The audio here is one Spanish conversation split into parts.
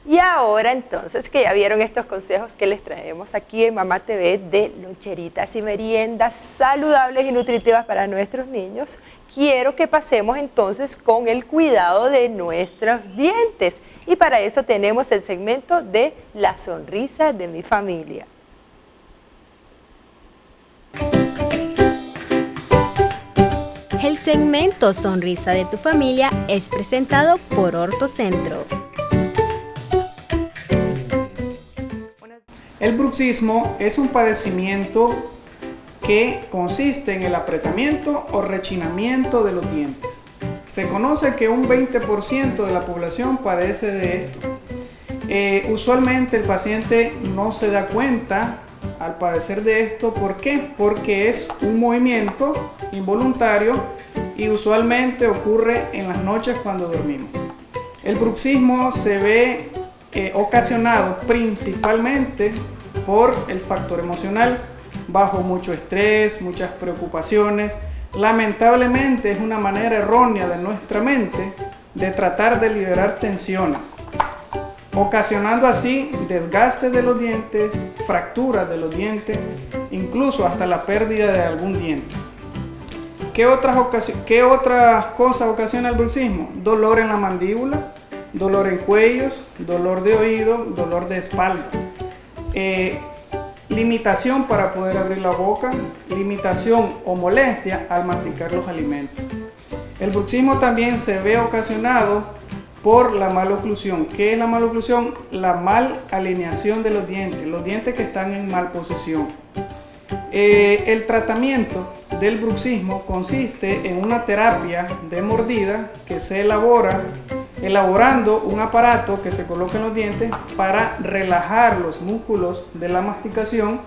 Y ahora entonces que ya vieron estos consejos que les traemos aquí en Mamá TV de loncheritas y meriendas saludables y nutritivas para nuestros niños, quiero que pasemos entonces con el cuidado de nuestros dientes. Y para eso tenemos el segmento de La Sonrisa de mi Familia. El segmento Sonrisa de tu Familia es presentado por Ortocentro. El bruxismo es un padecimiento que consiste en el apretamiento o rechinamiento de los dientes. Se conoce que un 20% de la población padece de esto. Usualmente el paciente no se da cuenta al padecer de esto. ¿Por qué? Porque es un movimiento involuntario y usualmente ocurre en las noches cuando dormimos. El bruxismo se ve ocasionado principalmente por el factor emocional, bajo mucho estrés, muchas preocupaciones. Lamentablemente es una manera errónea de nuestra mente de tratar de liberar tensiones, ocasionando así desgaste de los dientes, fracturas de los dientes, incluso hasta la pérdida de algún diente. ¿Qué otras cosas ocasiona el bruxismo? Dolor en la mandíbula, dolor en cuellos, dolor de oído, dolor de espalda. Limitación para poder abrir la boca, limitación o molestia al masticar los alimentos. El bruxismo también se ve ocasionado por la maloclusión. ¿Qué es la maloclusión? La mal alineación de los dientes que están en mal posición. El tratamiento del bruxismo consiste en una terapia de mordida que se elabora elaborando un aparato que se coloca en los dientes para relajar los músculos de la masticación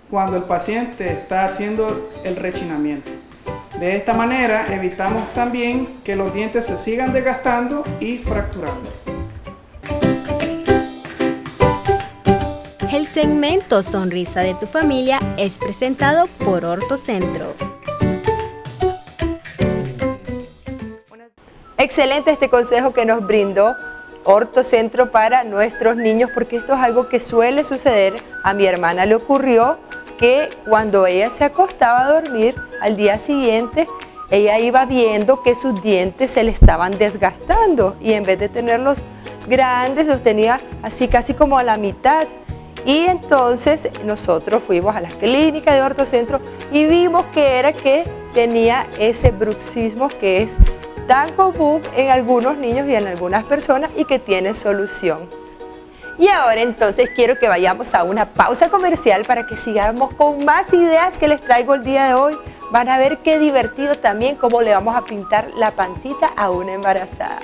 cuando el paciente está haciendo el rechinamiento. De esta manera evitamos también que los dientes se sigan desgastando y fracturando. El segmento Sonrisa de tu Familia es presentado por Ortocentro. Excelente este consejo que nos brindó Ortocentro para nuestros niños, porque esto es algo que suele suceder. A mi hermana le ocurrió que cuando ella se acostaba a dormir, al día siguiente ella iba viendo que sus dientes se le estaban desgastando y en vez de tenerlos grandes los tenía así casi como a la mitad. Y entonces nosotros fuimos a la clínica de Ortocentro y vimos que era que tenía ese bruxismo que es tan común en algunos niños y en algunas personas y que tiene solución. Y ahora entonces quiero que vayamos a una pausa comercial para que sigamos con más ideas que les traigo el día de hoy. Van a ver qué divertido también cómo le vamos a pintar la pancita a una embarazada.